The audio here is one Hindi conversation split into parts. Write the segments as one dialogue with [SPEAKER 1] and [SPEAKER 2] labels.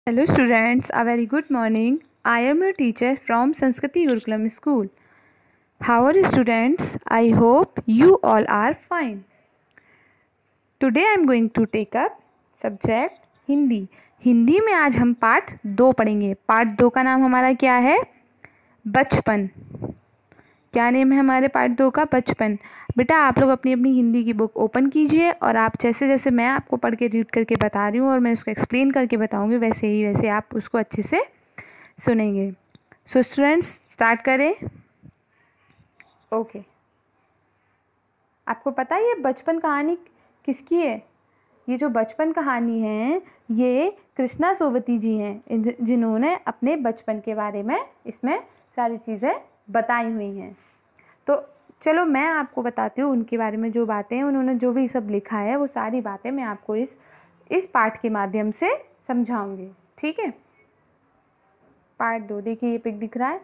[SPEAKER 1] Hello students, a very good morning. I am your teacher from Sanskriti Gurukulam School. How are you students? I hope you all are fine. Today I am going to take up subject Hindi. Hindi में आज हम पाठ 2 पढ़ेंगे। पाठ 2 का नाम हमारा क्या है? बचपन। क्या नेम है हमारे पार्ट 2 का? बचपन। बेटा आप लोग अपनी अपनी हिंदी की बुक ओपन कीजिए और आप जैसे जैसे मैं आपको पढ़ के रीड करके बता रही हूँ और मैं उसको एक्सप्लेन करके बताऊँगी वैसे आप उसको अच्छे से सुनेंगे। सो स्टूडेंट्स स्टार्ट करें। ओके। आपको पता है ये बचपन कहानी किसकी है? ये जो बचपन कहानी है ये कृष्णा सोवती जी हैं जिन्होंने अपने बचपन के बारे में इसमें सारी चीज़ें बताई हुई हैं। तो चलो मैं आपको बताती हूँ उनके बारे में जो बातें हैं, उन्होंने जो भी सब लिखा है वो सारी बातें मैं आपको इस पाठ के माध्यम से समझाऊंगी। ठीक है। पार्ट 2 देखिए, ये पिक दिख रहा है।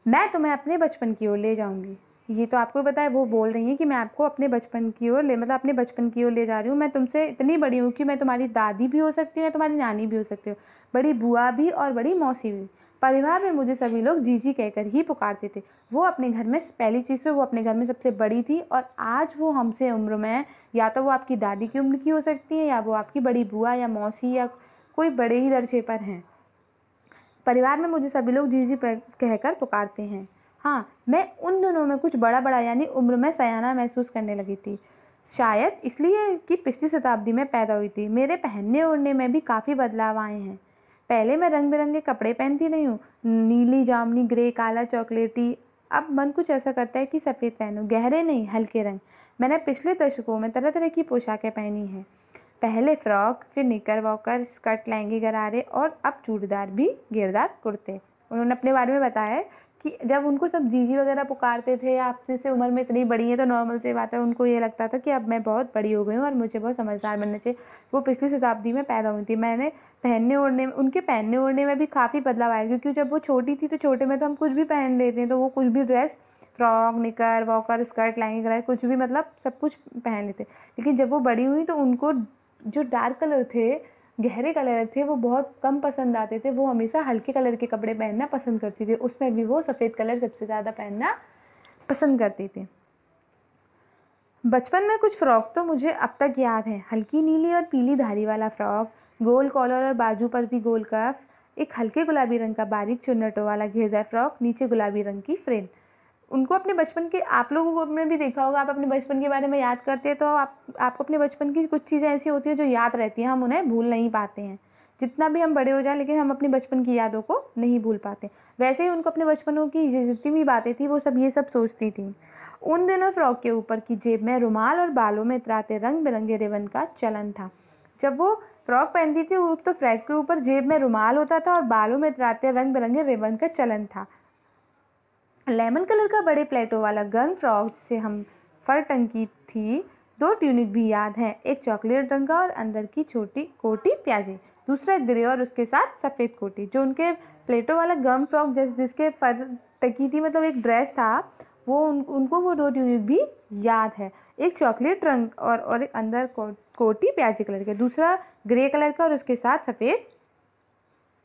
[SPEAKER 1] मैं तुम्हें अपने बचपन की ओर ले जाऊंगी। ये तो आपको पता है, वो बोल रही हैं कि मैं आपको अपने बचपन की ओर अपने बचपन की ओर ले जा रही हूँ। मैं तुमसे इतनी बड़ी हूँ कि मैं तुम्हारी दादी भी हो सकती हूँ या तुम्हारी नानी भी हो सकती हूँ, बड़ी बुआ भी और बड़ी मौसी भी। परिवार में मुझे सभी लोग जीजी कहकर ही पुकारते थे। वो अपने घर में पहली चीज़ तो वो अपने घर में सबसे बड़ी थी और आज वो हमसे उम्र में या तो वो आपकी दादी की उम्र की हो सकती है या वो आपकी बड़ी बुआ या मौसी या कोई बड़े ही दर्जे पर हैं। परिवार में मुझे सभी लोग जीजी कहकर पुकारते हैं। हाँ, मैं उन दिनों में कुछ बड़ा बड़ा यानी उम्र में सयाना महसूस करने लगी थी, शायद इसलिए कि पिछली शताब्दी में पैदा हुई थी। मेरे पहनने ओढ़ने में भी काफ़ी बदलाव आए हैं। पहले मैं रंग बिरंगे कपड़े पहनती नहीं हूँ, नीली, जामुनी, ग्रे, काला, चॉकलेटी। अब मन कुछ ऐसा करता है कि सफ़ेद पहनूं, गहरे नहीं हल्के रंग। मैंने पिछले दशकों में तरह तरह की पोशाकें पहनी हैं। पहले फ्रॉक, फिर निकर वॉकर, स्कर्ट, लहंगे, गरारे और अब चूड़ीदार भी घेरदार कुर्ते। उन्होंने अपने बारे में बताया कि जब उनको सब जीजी वगैरह पुकारते थे, आप जैसे उम्र में इतनी बड़ी है तो नॉर्मल सी बात है, उनको ये लगता था कि अब मैं बहुत बड़ी हो गई हूँ और मुझे बहुत समझदार बनना चाहिए। वो पिछली शताब्दी में पैदा हुई थी। मैंने उनके पहनने ओढ़ने में भी काफ़ी बदलाव आया, क्योंकि जब वो छोटी थी तो छोटे में तो हम कुछ भी पहन लेते हैं, तो वो कुछ भी ड्रेस, फ्रॉक, निकर वॉकर, स्कर्ट, लहंगे, गरारे कुछ भी सब कुछ पहन लेते। लेकिन जब वो बड़ी हुई तो उनको जो डार्क कलर थे, गहरे कलर थे, वो बहुत कम पसंद आते थे। वो हमेशा हल्के कलर के कपड़े पहनना पसंद करती थी। उसमें भी वो सफ़ेद कलर सबसे ज़्यादा पहनना पसंद करती थी। बचपन में कुछ फ़्रॉक तो मुझे अब तक याद है। हल्की नीली और पीली धारी वाला फ़्रॉक, गोल कॉलर और बाजू पर भी गोल कफ, एक हल्के गुलाबी रंग का बारीक चुन्नटों वाला घेरदार फ्रॉक, नीचे गुलाबी रंग की फ्रिल। उनको अपने बचपन के, आप लोगों को अपने भी देखा होगा, आप अपने बचपन के बारे में याद करते हैं तो आपको अपने बचपन की कुछ चीज़ें ऐसी होती हैं जो याद रहती हैं, हम उन्हें भूल नहीं पाते हैं। जितना भी हम बड़े हो जाए लेकिन हम अपने बचपन की यादों को नहीं भूल पाते। वैसे ही उनको अपने बचपनों की जितनी भी बातें थी वो सब ये सब सोचती थी। उन दिनों फ्रॉक के ऊपर की जेब में रुमाल और बालों में इतराते रंग बिरंगे रिबन का चलन था। जब वो फ्रॉक पहनती थी तो फ्रॉक के ऊपर जेब में रुमाल होता था और बालों में इतराते रंग बिरंगे रिबन का चलन था। लेमन कलर का बड़े प्लेटों वाला गर्म फ्रॉक जिसे हम फर टंकी थी, 2 ट्यूनिक भी याद हैं, एक चॉकलेट रंग का और अंदर की छोटी कोटी प्याजी, दूसरा ग्रे और उसके साथ सफ़ेद कोटी। जो उनके प्लेटों वाला गर्म फ्रॉक जिसके फर टंकी थी, एक ड्रेस था, वो उनको वो 2 ट्यूनिक भी याद है। एक चॉकलेट रंग और एक अंदर कोटी प्याजी कलर के, दूसरा ग्रे कलर का और उसके साथ सफ़ेद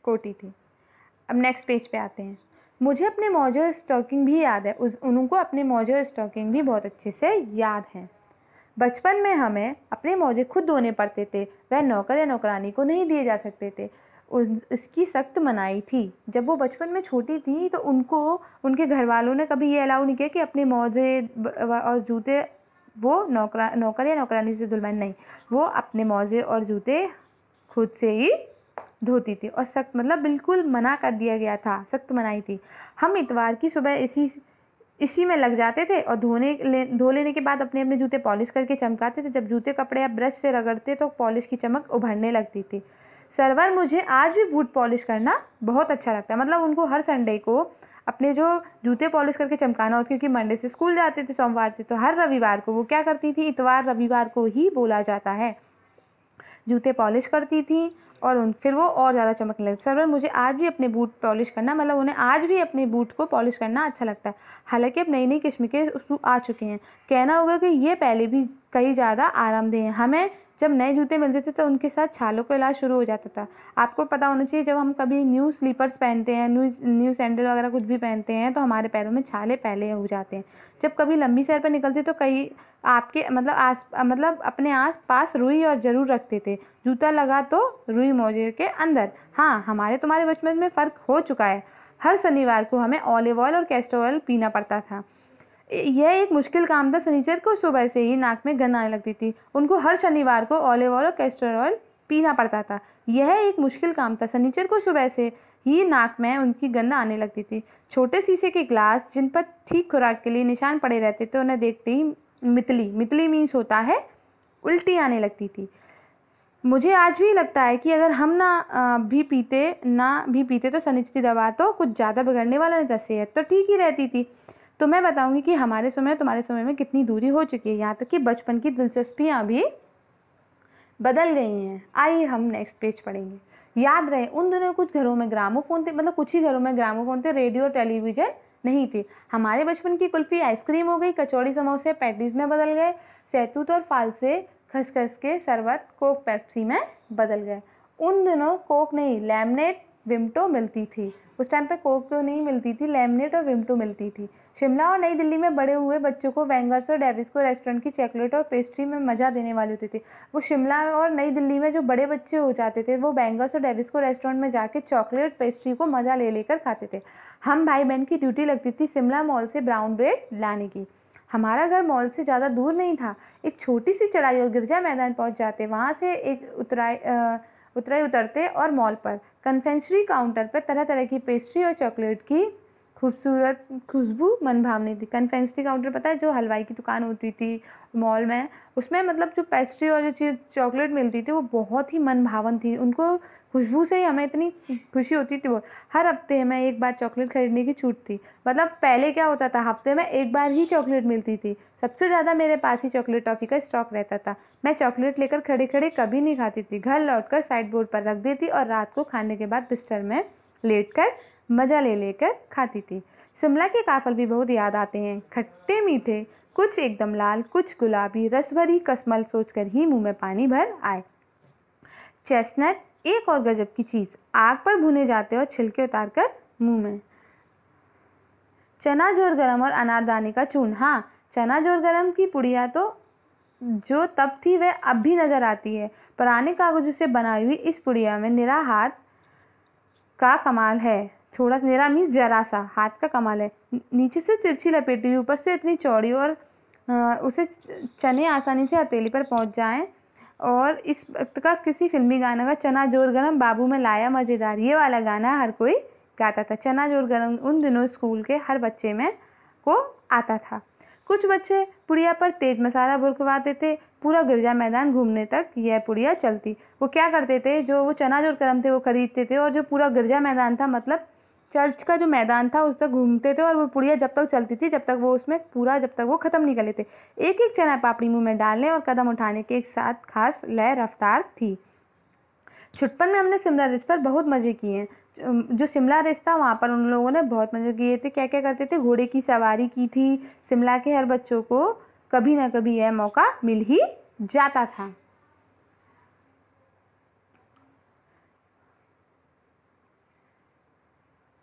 [SPEAKER 1] कोटी थी। अब नेक्स्ट पेज पे आते हैं। मुझे अपने मौजे स्टॉकिंग भी याद है। उनको अपने मौजे स्टॉकिंग भी बहुत अच्छे से याद हैं। बचपन में हमें अपने मौजे खुद धोने पड़ते थे, वह नौकर या नौकरानी को नहीं दिए जा सकते थे। इसकी सख्त मनाही थी। जब वो बचपन में छोटी थी तो उनको उनके घर वालों ने कभी ये अलाउ नहीं किया कि अपने मौजे और जूते वो नौकर या नौकरानी से धुलवाएं। नहीं, वो अपने मौजे और जूते खुद से ही धोती थी और सख्त बिल्कुल मना कर दिया गया था, सख्त मनाही थी। हम इतवार की सुबह इसी में लग जाते थे और धो लेने के बाद अपने अपने जूते पॉलिश करके चमकाते थे। जब जूते कपड़े या ब्रश से रगड़ते तो पॉलिश की चमक उभरने लगती थी। सरवर, मुझे आज भी बूट पॉलिश करना बहुत अच्छा लगता है। उनको हर संडे को अपने जो जूते पॉलिश करके चमकाना होता, क्योंकि मंडे से स्कूल जाते थे, सोमवार से, तो हर रविवार को वो क्या करती थी, इतवार रविवार को ही बोला जाता है, जूते पॉलिश करती थी और फिर वो और ज़्यादा चमकने लगे। सरवर, मुझे आज भी अपने बूट पॉलिश करना उन्हें आज भी अपने बूट को पॉलिश करना अच्छा लगता है। हालांकि अब नई नई किस्म के शू आ चुके हैं। कहना होगा कि ये पहले भी कहीं ज़्यादा आरामदेह हैं। हमें जब नए जूते मिलते थे तो उनके साथ छालों का इलाज शुरू हो जाता था। आपको पता होना चाहिए, जब हम कभी न्यू स्लीपर्स पहनते हैं, न्यू सैंडल वगैरह कुछ भी पहनते हैं तो हमारे पैरों में छाले पहले हो जाते हैं। जब कभी लंबी सैर पर निकलते तो कई आपके मतलब अपने आस पास रुई और ज़रूर रखते थे। जूता लगा तो रुई मोजे के अंदर। हाँ, हमारे तुम्हारे बचपन में फ़र्क हो चुका है। हर शनिवार को हमें ऑलिव ऑयल और कैस्टर ऑयल पीना पड़ता था। यह एक मुश्किल काम था। शनिचर को सुबह से ही नाक में गंध आने लगती थी। उनको हर शनिवार को ऑलिव ऑयल और कैस्टर ऑयल पीना पड़ता था। यह एक मुश्किल काम था। शनिचर को सुबह से ही नाक में उनकी गंध आने लगती थी। छोटे शीशे के ग्लास जिन पर ठीक खुराक के लिए निशान पड़े रहते थे, उन्हें देखते ही मितली मीन्स होता है उल्टी आने लगती थी। मुझे आज भी लगता है कि अगर हम ना भी पीते तो शनिचरी दवा तो कुछ ज़्यादा बिगड़ने वाला नहीं था, सेहत तो ठीक ही रहती थी। तो मैं बताऊंगी कि हमारे समय तुम्हारे समय में कितनी दूरी हो चुकी है, यहाँ तक कि बचपन की दिलचस्पियाँ भी बदल गई हैं। आइए हम नेक्स्ट पेज पढ़ेंगे। याद रहे उन दिनों कुछ घरों में ग्रामोफोन थे, मतलब कुछ ही घरों में ग्रामोफोन थे, रेडियो टेलीविज़न नहीं थे। हमारे बचपन की कुल्फ़ी आइसक्रीम हो गई, कचौड़ी समोसे पैटीज़ में बदल गए, सहतूत और फालसे खसखस के शरबत कोक पेप्सी में बदल गए। उन दिनों कोक नहीं, लेमनेट विम्टो मिलती थी। उस टाइम पे कोक तो नहीं मिलती थी, लेमनेट और विम्टो मिलती थी। शिमला और नई दिल्ली में बड़े हुए बच्चों को वेंगर्स और डेविस्को रेस्टोरेंट की चॉकलेट और पेस्ट्री में मज़ा देने वाली होती थी। वो शिमला और नई दिल्ली में जो बड़े बच्चे हो जाते थे, वो वेंगर्स और डेविस्को रेस्टोरेंट में जाके चॉकलेट पेस्ट्री को मज़ा ले लेकर खाते थे। हम भाई बहन की ड्यूटी लगती थी शिमला मॉल से ब्राउन ब्रेड लाने की। हमारा घर मॉल से ज़्यादा दूर नहीं था। एक छोटी सी चढ़ाई और गिरजा मैदान पहुंच जाते, वहाँ से एक उतरते और मॉल पर कन्फेक्शनरी काउंटर पर तरह तरह की पेस्ट्री और चॉकलेट की खूबसूरत खुशबू मनभावनी थी। कन्फेक्शनरी काउंटर पता है, जो हलवाई की दुकान होती थी मॉल में, उसमें मतलब जो पेस्ट्री और जो चीज़ चॉकलेट मिलती थी वो बहुत ही मनभावन थी। उनको खुशबू से ही हमें इतनी खुशी होती थी। वो हर हफ्ते में एक बार चॉकलेट खरीदने की छूट थी। मतलब पहले क्या होता था, हफ्ते में एक बार ही चॉकलेट मिलती थी। सबसे ज़्यादा मेरे पास ही चॉकलेट टॉफ़ी का स्टॉक रहता था। मैं चॉकलेट लेकर खड़े खड़े कभी नहीं खाती थी। घर लौटकर साइड बोर्ड पर रख देती और रात को खाने के बाद बिस्तर में लेटकर मज़ा ले लेकर खाती थी। शिमला के काफल भी बहुत याद आते हैं, खट्टे मीठे, कुछ एकदम लाल, कुछ गुलाबी, रस भरी कसमल सोचकर ही मुंह में पानी भर आए। चेस्टनट एक और गजब की चीज़, आग पर भुने जाते और छिलके उतारकर मुंह में। चना जोर गरम और अनारदाने का चूर्ण। हाँ, चना जोर गरम की पुड़िया तो जो तब थी वह अब भी नज़र आती है। पुराने कागज़ों से बनाई हुई इस पुड़िया में निरा हाथ का कमाल है। थोड़ा निरा मीन्स जरा सा हाथ का कमाल है। नीचे से तिरछी लपेटी हुई, ऊपर से इतनी चौड़ी और उसे चने आसानी से हथेली पर पहुंच जाएं। और इस वक्त का किसी फिल्मी गाना का, चना जोर गरम बाबू में लाया मज़ेदार, ये वाला गाना हर कोई गाता था। चना जोर गरम उन दिनों स्कूल के हर बच्चे में को आता था। कुछ बच्चे पुड़िया पर तेज मसाला बुरकवाते थे। पूरा गिरजा मैदान घूमने तक यह पुड़िया चलती। वो क्या करते थे, जो वो चना जोर गरम थे वो खरीदते थे और जो पूरा गिरजा मैदान था, मतलब चर्च का जो मैदान था, उस तक घूमते थे और वो पुड़िया जब तक चलती थी, जब तक वो ख़त्म नहीं कर लेते। एक एक चना पापड़ी मुंह में डालने और कदम उठाने के एक साथ खास लय रफ्तार थी। छुटपन में हमने शिमला रिज पर बहुत मज़े किए हैं। जो शिमला रिज था वहाँ पर उन लोगों ने बहुत मज़े किए थे। क्या क्या करते थे, घोड़े की सवारी की थी। शिमला के हर बच्चों को कभी ना कभी यह मौका मिल ही जाता था।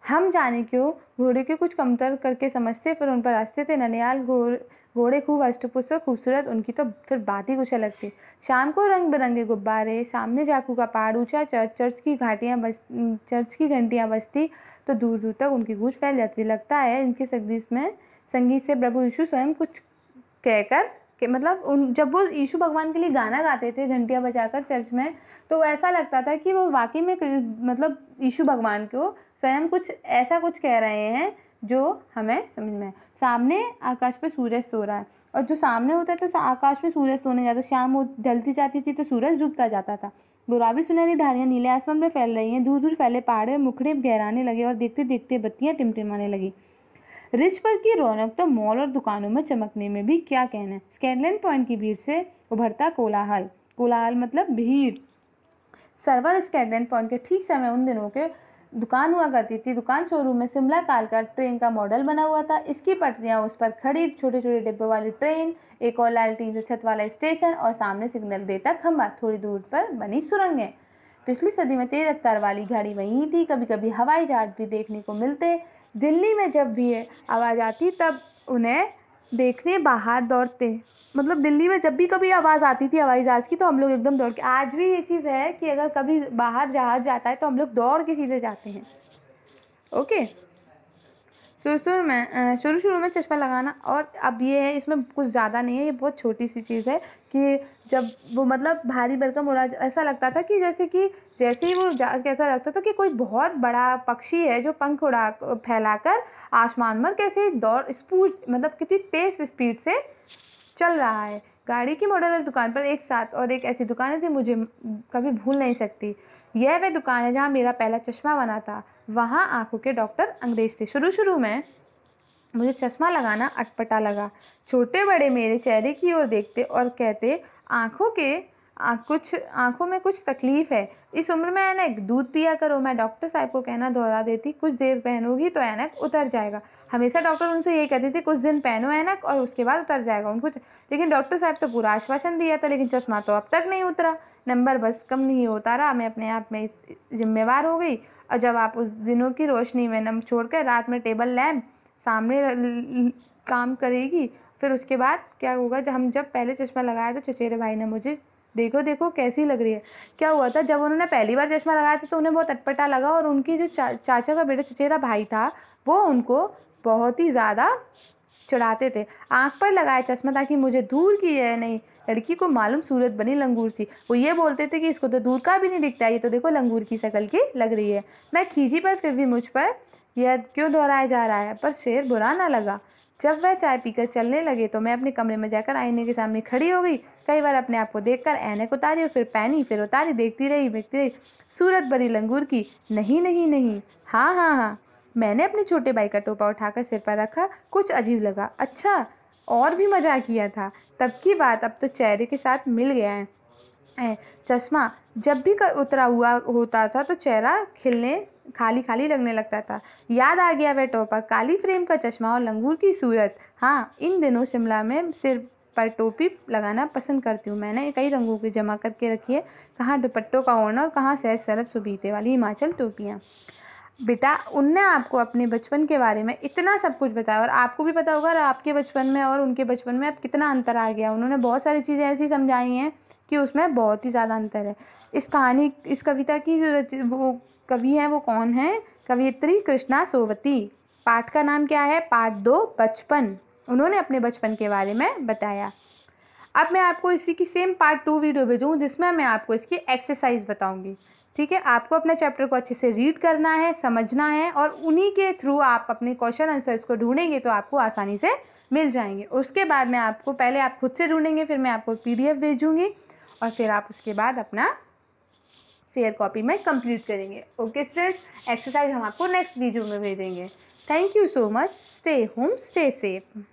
[SPEAKER 1] हम जाने क्यों घोड़े के कुछ कमतर करके समझते, फिर उन पर हंसते थे। ननिहाल घोड़े खूब हष्टपुष्ट और खूबसूरत, उनकी तो फिर बात ही कुछ अलग थी। शाम को रंग बिरंगे गुब्बारे, सामने जाकू का पहाड़ ऊंचा, चर्च की घंटियाँ बजती तो दूर दूर तक उनकी गूंज फैल जाती। लगता है इनके संगीत से प्रभु यीशु स्वयं कुछ कहकर कि मतलब जब वो यीशु भगवान के लिए गाना गाते थे घंटियाँ बजाकर चर्च में, तो ऐसा लगता था कि वो वाकई में मतलब यीशु भगवान को स्वयं कुछ ऐसा कुछ कह रहे हैं जो हमें समझ में है। सामने आकाश पे सूरज सो रहा है, और जो सामने होता है तो आकाश में सूरज सोने जाता, शाम वो ढलती जाती थी तो सूरज डूबता जाता था। गुलाबी सुनहरी धारियाँ नीले आसमान में फैल रही हैं। दूर दूर फैले पहाड़े मुखड़े गहराने लगे और देखते देखते बत्तियाँ टिमटिमाने लगी। रिज पर की रौनक तो मॉल और दुकानों में चमकने में भी क्या कहना है। स्कैटलैंड पॉइंट की भीड़ से उभरता कोलाहल मतलब भीड़। सर्वर स्कैटलैंड पॉइंट के ठीक समय उन दिनों के दुकान हुआ करती थी। दुकान शोरूम में शिमला कालका ट्रेन का मॉडल बना हुआ था। इसकी पटरियाँ, उस पर खड़ी छोटे छोटे डिब्बों वाली ट्रेन, एक और लाल टीन से छत वाला स्टेशन और सामने सिग्नल देता खंभा, थोड़ी दूर पर बनी सुरंगें। पिछली सदी में तेज रफ्तार वाली गाड़ी वहीं थी। कभी कभी हवाई जहाज भी देखने को मिलते। दिल्ली में जब भी आवाज़ आती तब उन्हें देखने बाहर दौड़ते। मतलब दिल्ली में जब भी कभी आवाज़ आती थी हवाई जहाज़ की तो हम लोग एकदम दौड़ के, आज भी ये चीज़ है कि अगर कभी बाहर जहाज़ जाता है तो हम लोग दौड़ के सीधे जाते हैं। ओके, शुरू शुरू में चश्मा लगाना, और अब ये है इसमें कुछ ज़्यादा नहीं है, ये बहुत छोटी सी चीज़ है कि जब वो मतलब भारी भरकम उड़ा, ऐसा लगता था कि जैसे ही वो कैसा लगता था कि कोई बहुत बड़ा पक्षी है जो पंख उड़ा फैलाकर आसमान में कैसे मतलब कितनी तेज स्पीड से चल रहा है। गाड़ी की मॉडल वाली दुकान पर एक साथ और एक ऐसी दुकानें थी मुझे कभी भूल नहीं सकती। यह वह दुकान है जहाँ मेरा पहला चश्मा बना था। वहाँ आंखों के डॉक्टर अंग्रेज थे। शुरू शुरू में मुझे चश्मा लगाना अटपटा लगा। छोटे बड़े मेरे चेहरे की ओर देखते और कहते, आंखों में कुछ तकलीफ है, इस उम्र में ऐनक, दूध पिया करो। मैं डॉक्टर साहब को कहना दोहरा देती, कुछ देर पहनोगी तो ऐनक उतर जाएगा। हमेशा डॉक्टर उनसे यही कहते थे, कुछ दिन पहनो ऐनक और उसके बाद उतर जाएगा उनको। लेकिन डॉक्टर साहब तो पूरा आश्वासन दिया था, लेकिन चश्मा तो अब तक नहीं उतरा। नंबर बस कम ही होता रहा। मैं अपने आप में जिम्मेवार हो गई। और जब आप उस दिनों की रोशनी में नम छोड़कर रात में टेबल लैम्प सामने काम करेगी, फिर उसके बाद क्या होगा। जब पहले चश्मा लगाया तो चचेरे भाई ने मुझे, देखो देखो कैसी लग रही है। क्या हुआ था, जब उन्होंने पहली बार चश्मा लगाया था तो उन्हें बहुत अटपटा लगा, और उनकी जो चाचा का बेटा चचेरा भाई था वो उनको बहुत ही ज़्यादा चिढ़ाते थे। आँख पर लगाया चश्मा ताकि मुझे दूर की है नहीं लड़की को मालूम सूरत बनी लंगूर सी। वो ये बोलते थे कि इसको तो दूर का भी नहीं दिखता, ये तो देखो लंगूर की शक्ल की लग रही है। मैं खींची पर फिर भी मुझ पर यह क्यों दोहराया जा रहा है, पर शेर बुरा ना लगा। जब वह चाय पीकर चलने लगे तो मैं अपने कमरे में जाकर आईने के सामने खड़ी हो गई। कई बार अपने आप को देखकर ऐनक उतारी और फिर पहनी, फिर उतारी, देखती रही सूरत बड़ी लंगूर की। नहीं नहीं नहीं, हाँ हाँ हाँ। मैंने अपने छोटे भाई का टोपा उठाकर सिर पर रखा। कुछ अजीब लगा। अच्छा, और भी मजाक किया था। तब की बात अब तो चेहरे के साथ मिल गया है। चश्मा जब भी उतरा हुआ होता था तो चेहरा खिलने खाली खाली लगने लगता था। याद आ गया वह टोपा, काली फ्रेम का चश्मा और लंगूर की सूरत। हाँ, इन दिनों शिमला में सिर पर टोपी लगाना पसंद करती हूँ। मैंने कई रंगों की जमा करके रखी है, कहाँ दुपट्टों का ओढ़ना और कहाँ सहज सरब सुबीते वाली हिमाचल टोपियाँ। बेटा, उनने आपको अपने बचपन के बारे में इतना सब कुछ बताया, और आपको भी पता होगा आपके बचपन में और उनके बचपन में अब कितना अंतर आ गया। उन्होंने बहुत सारी चीज़ें ऐसी समझाई हैं कि उसमें बहुत ही ज़्यादा अंतर है। इस कविता की जो वो कवि हैं वो कौन है? कवियत्री कृष्णा सोवती। पाठ का नाम क्या है? पाठ 2, बचपन। उन्होंने अपने बचपन के बारे में बताया। अब मैं आपको इसी की सेम पार्ट 2 वीडियो भेजूँ जिसमें मैं आपको इसकी एक्सरसाइज बताऊंगी। ठीक है, आपको अपने चैप्टर को अच्छे से रीड करना है, समझना है, और उन्हीं के थ्रू आप अपने क्वेश्चन आंसर्स को ढूंढेंगे तो आपको आसानी से मिल जाएंगे। उसके बाद मैं आपको, पहले आप खुद से ढूंढेंगे, फिर मैं आपको PDF भेजूँगी, और फिर आप उसके बाद अपना फेयर कॉपी में कंप्लीट करेंगे। ओके स्टूडेंट्स, एक्सरसाइज हम आपको नेक्स्ट वीडियो में भेजेंगे। Thank you so much. Stay home, stay safe.